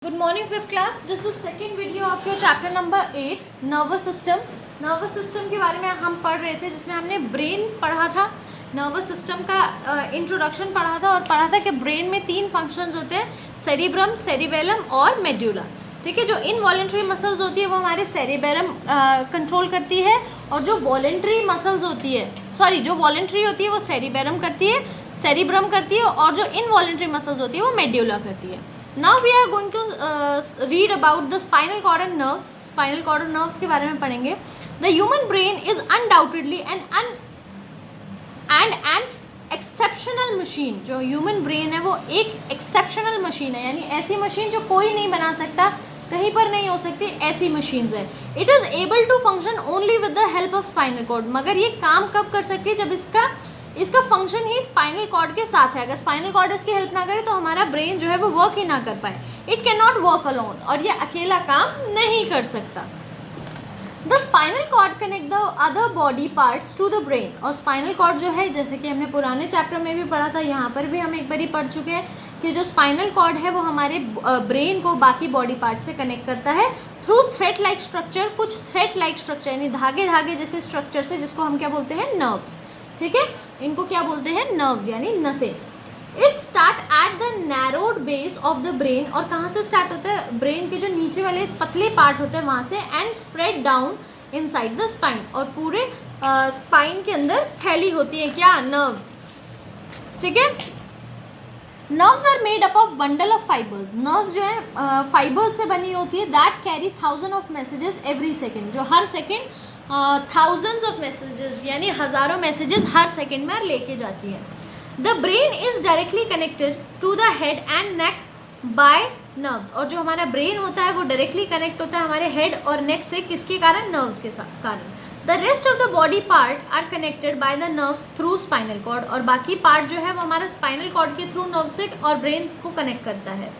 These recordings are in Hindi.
Good morning, fifth class. This is second video of your chapter number 8, nervous system. Nervous system के बारे में हम पढ़ रहे थे, जिसमें हमने ब्रेन पढ़ा था, नर्वस सिस्टम का इंट्रोडक्शन पढ़ा था और पढ़ा था कि ब्रेन में तीन फंक्शंस होते हैं, सेरिब्रम, सेरिबेलम और मेड्यूला. ठीक है, जो इनवॉलेंट्री मसल्स होती है वो हमारे सेरिबेलम कंट्रोल करती है और जो वॉलेंट्री मसल्स होती है, जो वॉलेंट्री होती है वो सेरिब्रम करती है और जो इनवॉलेंट्री मसल्स होती है वो मेड्यूला करती है. Now we are going to read about the spinal cord and nerves. Spinal cord and nerves के बारे में पढ़ेंगे. The human brain is undoubtedly an exceptional machine. जो human brain है वो एक exceptional machine है, यानी ऐसी मशीन जो कोई नहीं बना सकता, कहीं पर नहीं हो सकती, ऐसी मशीन्स है. It is able to function only with the help of spinal cord. मगर ये काम कब कर सकती है? जब इसका फंक्शन ही स्पाइनल कॉर्ड के साथ है. अगर स्पाइनल कॉर्ड इसकी हेल्प ना करे तो हमारा ब्रेन जो है वो वर्क ही ना कर पाए. It can not work alone, और ये अकेला काम नहीं कर सकता. The spinal cord connect the other body parts to the brain. और स्पाइनल कॉर्ड जो है, जैसे कि हमने पुराने चैप्टर में भी पढ़ा था, यहाँ पर भी हम एक बार ही पढ़ चुके हैं कि जो स्पाइनल कॉर्ड है वो हमारे ब्रेन को बाकी बॉडी पार्ट से कनेक्ट करता है थ्रू थ्रेड लाइक स्ट्रक्चर. कुछ थ्रेड लाइक स्ट्रक्चर यानी धागे जैसे स्ट्रक्चर से, जिसको हम क्या बोलते हैं? नर्व्स. ठीक है, इनको क्या बोलते हैं? नर्व्स यानी नसें. It start at the narrowed base of the brain. और कहाँ से स्टार्ट होता है? ब्रेन के जो नीचे वाले पतले पार्ट होते हैं वहाँ से. And spread down inside the spine. और पूरे स्पाइन के अंदर फैली होती है क्या? नर्व्स. ठीक है, nerves are made up of bundle of fibres. Nerves जो है फाइबर्स से बनी होती है. That carry thousand of messages every second. जो हर सेकेंड थाउजेंड्स ऑफ मैसेजेस यानी हज़ारों मैसेजेस हर सेकेंड में लेके जाती है. The brain is directly connected to the head and neck by nerves. और जो हमारा ब्रेन होता है वो डायरेक्टली कनेक्ट होता है हमारे हेड और नेक से. किसके कारण? नर्व्स के कारण. The rest of the body part are connected by the nerves through spinal cord. और बाकी पार्ट जो है वो हमारा स्पाइनल कॉर्ड के थ्रू नर्व से और ब्रेन को कनेक्ट करता है.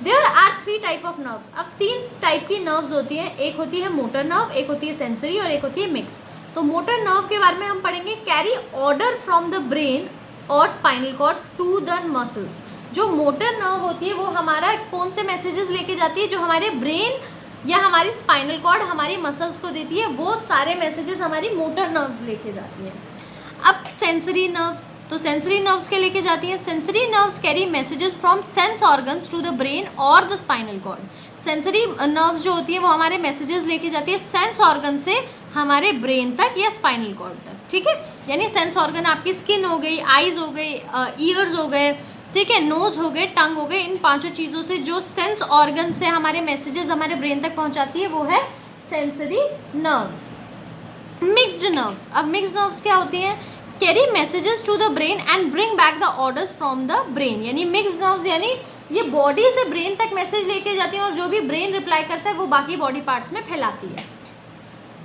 There are 3 type of nerves. अब 3 टाइप की नर्व्स होती हैं. एक होती है मोटर नर्व, एक होती है सेंसरी और एक होती है मिक्स. तो मोटर नर्व के बारे में हम पढ़ेंगे. Carry order from the brain और spinal cord to the muscles. जो मोटर नर्व होती है वो हमारा कौन से मैसेजेस लेके जाती है? जो हमारे ब्रेन या हमारी स्पाइनल कॉर्ड हमारी मसल्स को देती है, वो सारे मैसेजेस हमारी मोटर नर्व्स लेके जाती है. अब सेंसरी नर्व्स, तो सेंसरी नर्व्स के लेके जाती हैं. Sensory nerves carry messages from sense organs to the brain और the spinal cord. Sensory nerves जो होती है वो हमारे मैसेजेस लेके जाती है सेंस ऑर्गन से हमारे ब्रेन तक या स्पाइनल कॉर्ड तक. ठीक है, यानी सेंस ऑर्गन आपकी स्किन हो गई, आईज हो गई, ईयर्स हो गए, ठीक है, नोज हो गए, टंग हो गए. इन 5 चीज़ों से जो सेंस ऑर्गन से हमारे मैसेजेस हमारे ब्रेन तक पहुंचाती है वो है सेंसरी नर्व्स. Mixed nerves. अब मिक्स्ड नर्व्स क्या होती हैं? Carry messages to the brain and bring back the orders from the brain. यानी मिक्स्ड नर्व्स यानी ये बॉडी से ब्रेन तक मैसेज लेके जाती हैं और जो भी ब्रेन रिप्लाई करता है वो बाकी बॉडी पार्ट्स में फैलाती है.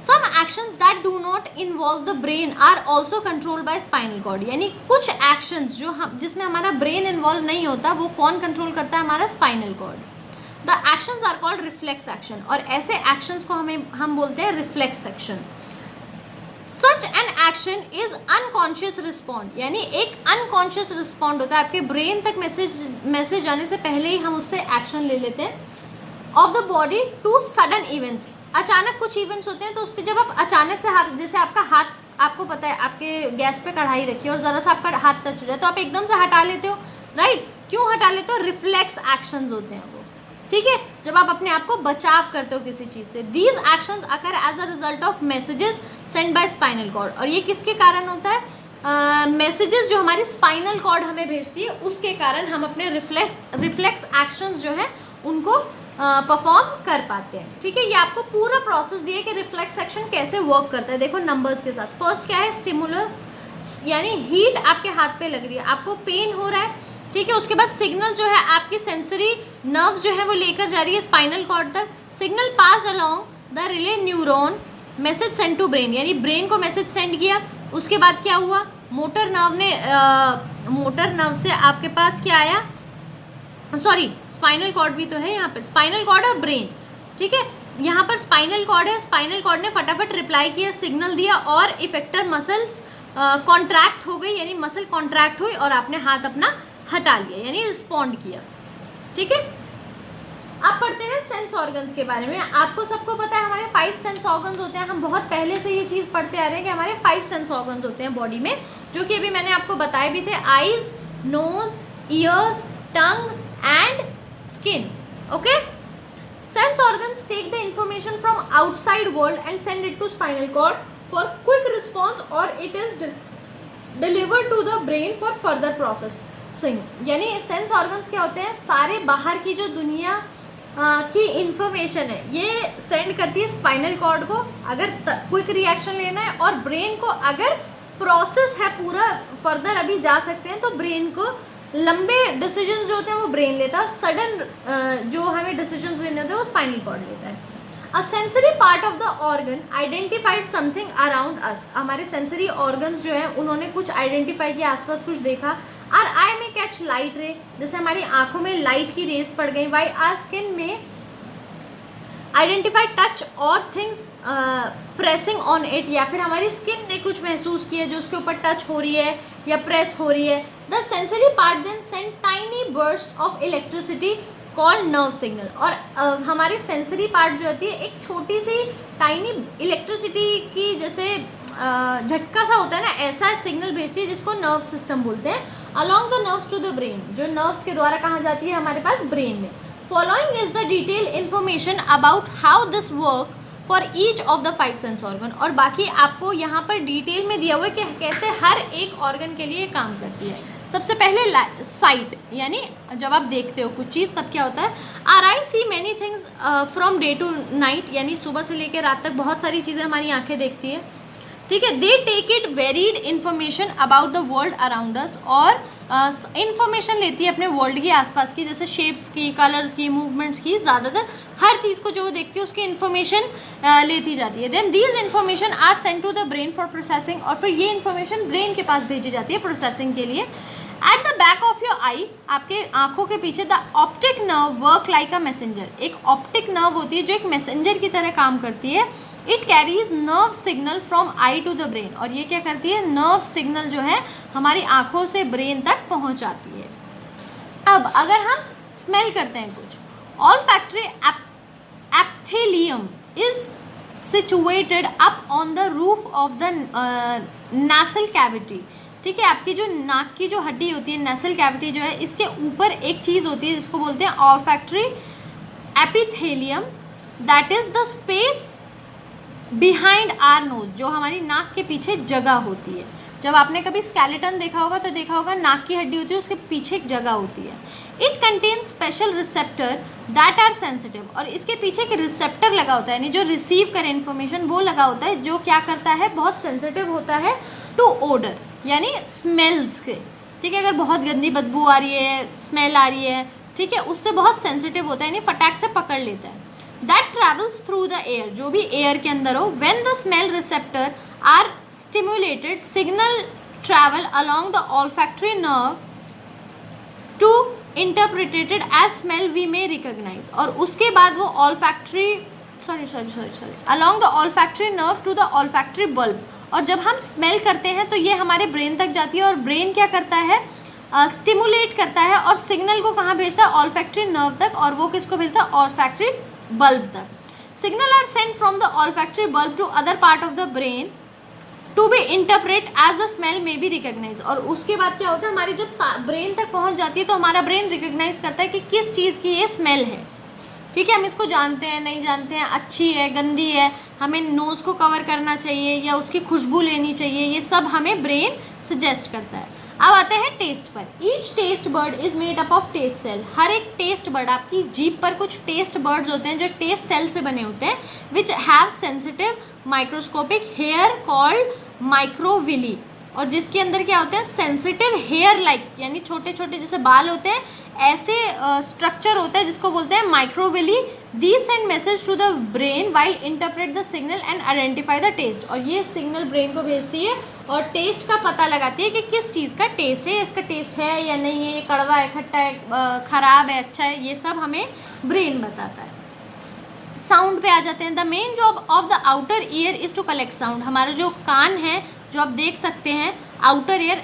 Some actions that do not involve the brain are also controlled by spinal cord. यानी कुछ एक्शंस जो हम जिसमें हमारा ब्रेन इन्वॉल्व नहीं होता वो कौन कंट्रोल करता है? हमारा spinal cord. The actions are called reflex action. और ऐसे एक्शंस को हम बोलते हैं reflex action. Such an action is unconscious respond. यानी एक अनकॉन्शियस रिस्पॉन्ड होता है. आपके ब्रेन तक मैसेज जाने से पहले ही हम उससे एक्शन ले लेते हैं. Of the body to sudden events. अचानक कुछ इवेंट्स होते हैं तो उस पर जब आप अचानक से हाथ, जैसे आपका हाथ, आपको पता है आपके गैस पे कढ़ाई रखी है और ज़रा सा आपका हाथ टच हो जाए तो आप एकदम से हटा लेते हो, राइट? क्यों हटा लेते हो? रिफ्लेक्स एक्शंस होते हैं वो. ठीक है, जब आप अपने आप को बचाव करते हो किसी चीज़ से. These actions occur as a result of messages send by spinal cord. और ये किसके कारण होता है? मैसेजेस जो हमारी स्पाइनल कॉर्ड हमें भेजती है उसके कारण हम अपने रिफ्लेक्स एक्शंस जो है उनको परफॉर्म कर पाते हैं. ठीक है, ये आपको पूरा प्रोसेस दिया है कि रिफ्लेक्स एक्शन कैसे वर्क करता है. देखो नंबर्स के साथ. फर्स्ट क्या है? स्टिमुलस, यानी हीट आपके हाथ पे लग रही है, आपको पेन हो रहा है. ठीक है, उसके बाद सिग्नल जो है आपकी सेंसरी नर्व जो है वो लेकर जा रही है स्पाइनल कॉर्ड तक. Signal pass along the relay neuron, message send to brain. यानी ब्रेन को मैसेज सेंड किया. उसके बाद क्या हुआ? मोटर नर्व से आपके पास क्या आया? स्पाइनल कॉर्ड भी तो है यहाँ पर. स्पाइनल कॉर्ड और ब्रेन. ठीक है, यहाँ पर स्पाइनल कॉर्ड है. स्पाइनल कॉर्ड ने फटाफट रिप्लाई किया, सिग्नल दिया और इफेक्टर मसल्स कॉन्ट्रैक्ट हो गई. यानी मसल कॉन्ट्रैक्ट हुई और आपने हाथ अपना हटा लिया, यानी रिस्पॉन्ड किया. ठीक है, अब पढ़ते हैं सेंस ऑर्गन्स के बारे में। आपको सबको पता है हमारे 5 सेंस ऑर्गन्स होते हैं, हम बहुत पहले से ये चीज़ पढ़ते आ रहे हैं कि हमारे 5 सेंस ऑर्गन्स होते हैं बॉडी में, जो कि अभी मैंने आपको बताए भी थे, eyes, nose, ears, tongue and skin. Okay, sense organs take the information from outside world and send it to spinal cord for quick response और it is delivered to the brain for further processing. यानी सेंस ऑर्गन्स क्या होते हैं, सारे बाहर की जो दुनिया की इंफॉर्मेशन है ये सेंड करती है स्पाइनल कॉर्ड को अगर क्विक रिएक्शन लेना है, और ब्रेन को अगर प्रोसेस है पूरा फर्दर अभी जा सकते हैं तो ब्रेन को लंबे डिसीजंस जो होते हैं वो ब्रेन लेता है, और सडन जो हमें डिसीजंस लेने होते हैं वो स्पाइनल कॉर्ड लेता है। अ sensory part of the organ identified something around us. हमारे सेंसरी ऑर्गन्स जो है उन्होंने कुछ आइडेंटिफाई किया, आसपास कुछ देखा। आर आई में कैच लाइट रे, जैसे हमारी आंखों में लाइट की रेस पड़ गई। वाई आर स्किन में आइडेंटिफाई टच और थिंग्स प्रेसिंग ऑन इट, या फिर हमारी स्किन ने कुछ महसूस किया जो उसके ऊपर टच हो रही है या प्रेस हो रही है। The sensory part then send tiny burst of electricity called nerve signal. और हमारी सेंसरी पार्ट जो होती है एक छोटी सी टाइनी इलेक्ट्रिसिटी की जैसे झटका सा होता है ना, ऐसा सिग्नल भेजती है जिसको नर्व सिस्टम बोलते हैं, along the nerves to the brain, जो नर्व्स के द्वारा कहाँ जाती है हमारे पास ब्रेन में। Following is the detail information about how this work for each of the 5 sense organ. और बाकी आपको यहाँ पर डिटेल में दिया हुआ है कि कैसे हर एक ऑर्गन के लिए काम करती है। सबसे पहले साइट, यानी जब आप देखते हो कुछ चीज़ तब क्या होता है, our eye see many things from day to night, यानी सुबह से लेकर रात तक बहुत सारी चीज़ें हमारी आंखें देखती है, ठीक है। They take it varied information about the world around us, और इन्फॉर्मेशन लेती है अपने वर्ल्ड के आसपास की, जैसे शेप्स की, कलर्स की, मूवमेंट्स की, ज़्यादातर हर चीज़ को जो देखती है उसकी इन्फॉर्मेशन लेती जाती है। Then these information are send to the brain for processing, और फिर ये इन्फॉर्मेशन ब्रेन के पास भेजी जाती है प्रोसेसिंग के लिए। At the back of your eye, आपके आंखों के पीछे, the optic nerve work like a messenger. एक ऑप्टिक नर्व होती है जो एक मैसेंजर की तरह काम करती है। It carries nerve signal from eye to the brain, और ये क्या करती है, नर्व सिग्नल जो है हमारी आंखों से ब्रेन तक पहुंचाती है। अब अगर हम स्मेल करते हैं कुछ, olfactory epithelium is situated up on the roof of the nasal cavity, ठीक है। आपकी जो नाक की जो हड्डी होती है, नेसल कैविटी जो है, इसके ऊपर एक चीज़ होती है जिसको बोलते हैं olfactory epithelium, that is the space behind are knows, जो हमारी नाक के पीछे जगह होती है। जब आपने कभी स्केलेटन देखा होगा तो देखा होगा नाक की हड्डी होती है, उसके पीछे एक जगह होती है। It contains special receptor that are sensitive, और इसके पीछे एक रिसेप्टर लगा होता है, यानी जो रिसीव करे इन्फॉर्मेशन वो लगा होता है, जो क्या करता है, बहुत सेंसिटिव होता है टू ओडर, यानी स्मेल्स के, ठीक है। अगर बहुत गंदी बदबू आ रही है, स्मेल आ रही है, ठीक है, उससे बहुत सेंसिटिव होता है, यानी फटाक से पकड़ लेता है। That travels through the air, जो भी एयर के अंदर हो। When the smell receptor are stimulated, signal travel along the olfactory nerve to interpretated as smell we may recognise, और उसके बाद वो olfactory along the olfactory nerve to the olfactory bulb, और जब हम स्मेल करते हैं तो ये हमारे ब्रेन तक जाती है, और ब्रेन क्या करता है, स्टिमुलेट करता है, और सिग्नल को कहाँ भेजता है, ऑल्फैक्टरी नर्व तक, और वो किसको भेजता है, ऑल्फैक्टरी बल्ब तक। Signal are sent from the olfactory bulb to other part of the brain to be interpret as the smell may be recognise, और उसके बाद क्या होता है, हमारी जब ब्रेन तक पहुंच जाती है तो हमारा ब्रेन रिकॉग्नाइज करता है कि किस चीज़ की ये स्मेल है, ठीक है। हम इसको जानते हैं, नहीं जानते हैं, अच्छी है, गंदी है, हमें नोज़ को कवर करना चाहिए या उसकी खुशबू लेनी चाहिए, ये सब हमें ब्रेन सजेस्ट करता है। अब आते हैं टेस्ट पर। Each taste bud is made up of taste cell. हर एक टेस्ट बर्ड, आपकी जीभ पर कुछ टेस्ट बर्ड्स होते हैं जो टेस्ट सेल से बने होते हैं, which have sensitive microscopic hair called microvilli, और जिसके अंदर क्या होते हैं, सेंसिटिव हेयर लाइक, यानी छोटे छोटे जैसे बाल होते हैं ऐसे स्ट्रक्चर होता है जिसको बोलते हैं microvilli. These send message to the brain while interpret the signal and identify the taste, और ये सिग्नल ब्रेन को भेजती है और टेस्ट का पता लगाती है कि किस चीज़ का टेस्ट है, इसका टेस्ट है या नहीं है, ये कड़वा है, खट्टा है, ख़राब है, अच्छा है, ये सब हमें ब्रेन बताता है। साउंड पे आ जाते हैं। The main job of the outer ear is to collect sound. हमारा जो कान है, जो आप देख सकते हैं, आउटर ईयर,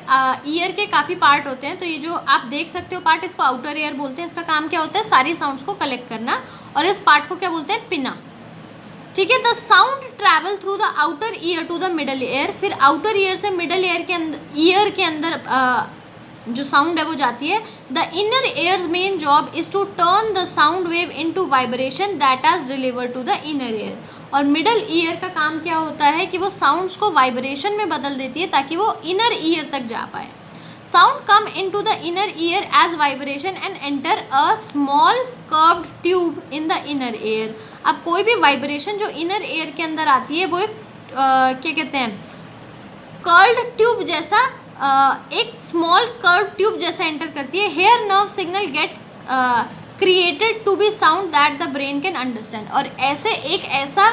ईयर के काफ़ी पार्ट होते हैं, तो ये जो आप देख सकते हो पार्ट, इसको आउटर ईयर बोलते हैं। इसका काम क्या होता है, सारी साउंड्स को कलेक्ट करना, और इस पार्ट को क्या बोलते हैं, पिना। ठीक है, the sound travel through the outer ear to the middle ear, फिर आउटर ईयर से मिडल ईयर के अंदर जो साउंड है वो जाती है। The inner ear's main job is to turn the sound wave into vibration that is delivered to the inner ear. और मिडल ईयर का काम क्या होता है कि वो साउंड्स को वाइब्रेशन में बदल देती है ताकि वो इनर ईयर तक जा पाए। Sound come into the inner ear as vibration and enter a small curved tube in the inner ear. अब कोई भी वाइब्रेशन जो इनर ईयर के अंदर आती है वो एक क्या कहते हैं, कर्ल्ड ट्यूब जैसा, एक स्मॉल कर्व ट्यूब जैसा एंटर करती है। Here nerve signal get created to be sound that the brain can understand, और ऐसे एक ऐसा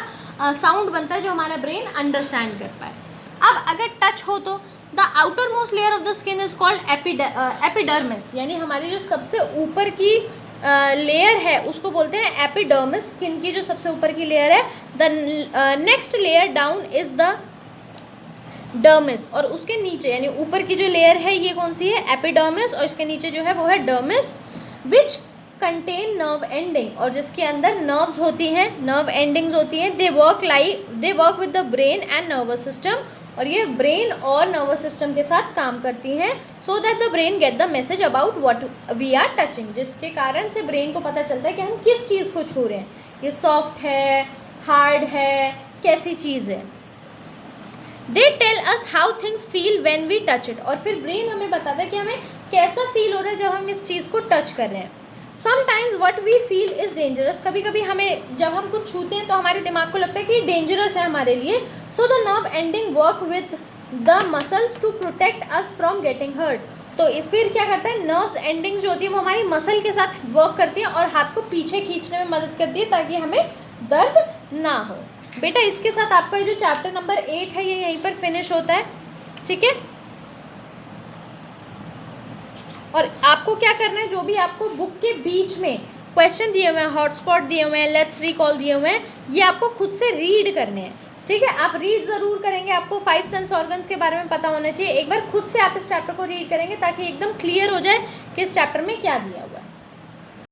साउंड बनता है जो हमारा ब्रेन अंडरस्टैंड कर पाए। अब अगर टच हो तो the outer most layer of the skin is called epidermis, यानी हमारी जो सबसे ऊपर की लेयर है उसको बोलते हैं एपिडर्मिस, स्किन की जो सबसे ऊपर की लेयर है। The next layer down is the dermis, और उसके नीचे यानी ऊपर की जो लेयर है ये कौन सी है, एपिडर्मिस, और इसके नीचे जो है वो है dermis, which contain nerve ending, और जिसके अंदर नर्व्स होती हैं, नर्व एंडिंग्स होती हैं। They work with the brain and nervous system, और ये ब्रेन और नर्वस सिस्टम के साथ काम करती हैं, so that the brain get the message about what we are touching, जिसके कारण से ब्रेन को पता चलता है कि हम किस चीज़ को छू रहे हैं, ये सॉफ्ट है, हार्ड है, कैसी चीज़ है। They tell us how things feel when we touch it, और फिर ब्रेन हमें बताता है कि हमें कैसा फील हो रहा है जब हम इस चीज़ को टच कर रहे हैं। Sometimes what we feel is dangerous, कभी कभी हमें जब हम कुछ छूते हैं तो हमारे दिमाग को लगता है कि डेंजरस है हमारे लिए। So the nerve ending work with the muscles to protect us from getting hurt, तो फिर क्या करता है, नर्व्स एंडिंग जो होती है वो हमारी मसल के साथ वर्क करती है और हाथ को पीछे खींचने में मदद करती है ताकि हमें दर्द ना हो। बेटा इसके साथ आपका जो चैप्टर नंबर 8 है ये यहीं पर फिनिश होता है। ठीक है, और आपको क्या करना है, जो भी आपको बुक के बीच में क्वेश्चन दिए हुए हैं, हॉटस्पॉट दिए हुए हैं, लेट्स रिकॉल दिए हुए हैं, ये आपको खुद से रीड करने हैं। ठीक है, आप रीड ज़रूर करेंगे, आपको 5 सेंस ऑर्गन्स के बारे में पता होना चाहिए। एक बार खुद से आप इस चैप्टर को रीड करेंगे ताकि एकदम क्लियर हो जाए कि इस चैप्टर में क्या दिया हुआ है।